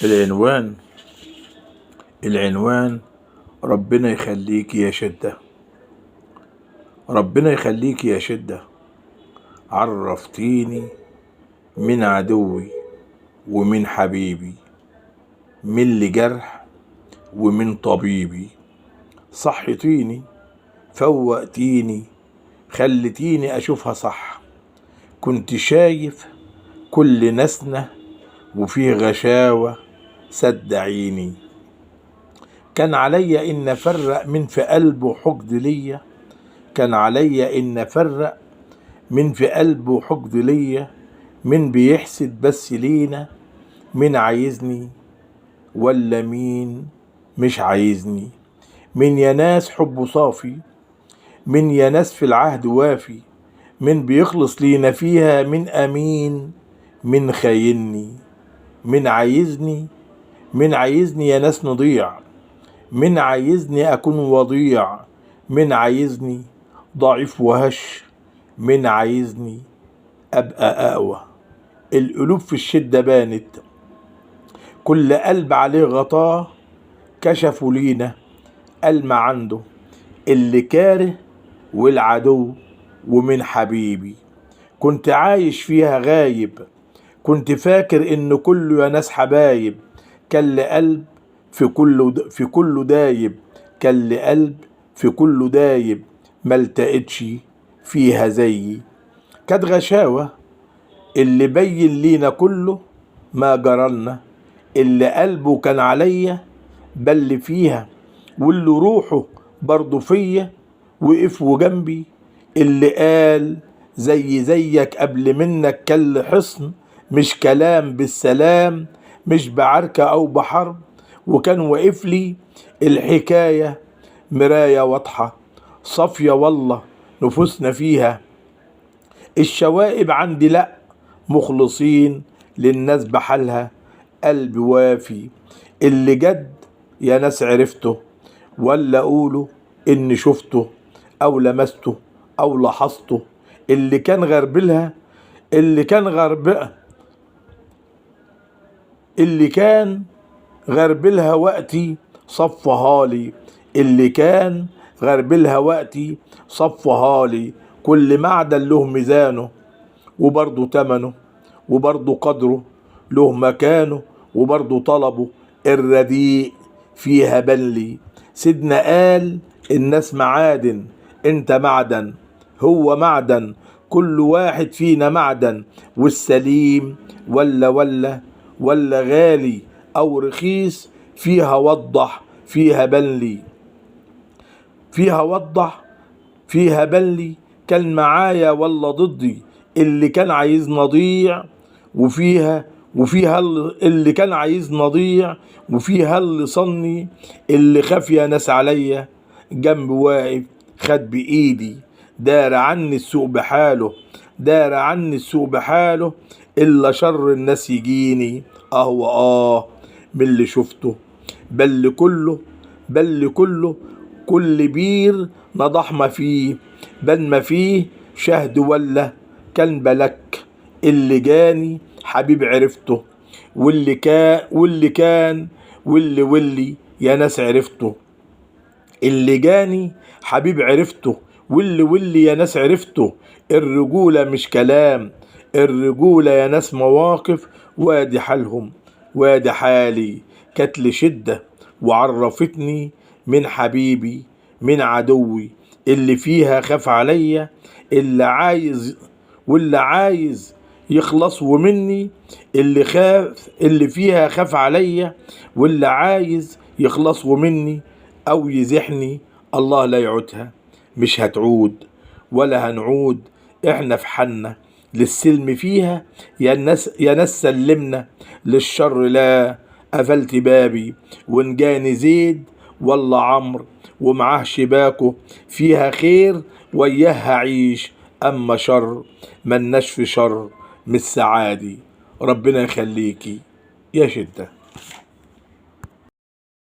العنوان العنوان ربنا يخليك يا شدة. ربنا يخليك يا شدة، عرفتيني من عدوي ومن حبيبي، من لجرح ومن طبيبي. صحتيني، فوقتيني، خلتيني أشوفها صح. كنت شايف كل نسنة وفيه غشاوة صدعيني. كان عليا إن أفرق من في قلبه حقد ليا، كان عليا إن أفرق من في قلبه حقد ليا. من بيحسد بس لينا، من عايزني ولا مين مش عايزني. من يا ناس حبه صافي، من يا ناس في العهد وافي، من بيخلص لينا فيها، من أمين من خايني. من عايزني يا ناس نضيع، من عايزني أكون وضيع، من عايزني ضعيف وهش، من عايزني أبقى أقوى. القلوب في الشدة بانت، كل قلب عليه غطاه. كشفوا لينا قلب عنده اللي كاره والعدو ومن حبيبي. كنت عايش فيها غايب، كنت فاكر إن كله يا ناس حبايب. كان لقلب في كله دايب، كان لقلب في كله دايب. ما التقتش فيها زيي. كانت غشاوة اللي بين لينا كله ما جرالنا، اللي قلبه كان عليا بل فيها، واللي روحه برضه فيا وقف وجنبي. اللي قال زيك قبل منك كل حصن، مش كلام بالسلام، مش بعركة أو بحرب. وكان واقف لي الحكاية مراية واضحة صافية، والله نفوسنا فيها. الشوائب عندي لأ، مخلصين للناس بحالها، قلب وافي. اللي جد يا ناس عرفته، ولا أقوله إني شفته أو لمسته أو لاحظته. اللي كان غربلها اللي كان غربها اللي كان غربلها وقتي صفها لي، اللي كان غربلها وقتي صفها لي. كل معدن له ميزانه وبرضه تمنه، وبرضه قدره له مكانه، وبرضه طلبه الرديء فيها بلي. سيدنا قال الناس معادن، انت معدن هو معدن، كل واحد فينا معدن. والسليم ولا غالي او رخيص، فيها وضح فيها بلي، فيها وضح فيها بلي. كان معايا ولا ضدي، اللي كان عايز نضيع وفيها اللي كان عايز نضيع، وفيها اللي صني. اللي خاف يا ناس عليا جنب واقف خد بإيدي، دار عني السوق بحاله، دار عني السوق بحاله. إلا شر الناس يجيني من اللي شفته. بل كله كل بير نضح ما فيه، بل ما فيه شهد ولا كان بلك. اللي جاني حبيب عرفته، واللي يا ناس عرفته. اللي جاني حبيب عرفته، واللي يا ناس عرفته. الرجولة مش كلام، الرجولة يا ناس مواقف. وادي حالهم وادي حالي. كانت لي شدة وعرفتني من حبيبي من عدوي. اللي فيها خاف عليا، واللي عايز يخلص ومني. اللي فيها خاف عليا، واللي عايز يخلص ومني او يزحني. الله لا يعودها، مش هتعود ولا هنعود. احنا في حالنا للسلم فيها، يا ناس سلمنا للشر. لا قفلت بابي وان جاني زيد ولا عمرو ومعاه شباكه، فيها خير وياها عيش، اما شر ملناش في شر مش سعادي. ربنا يخليكي يا شدة.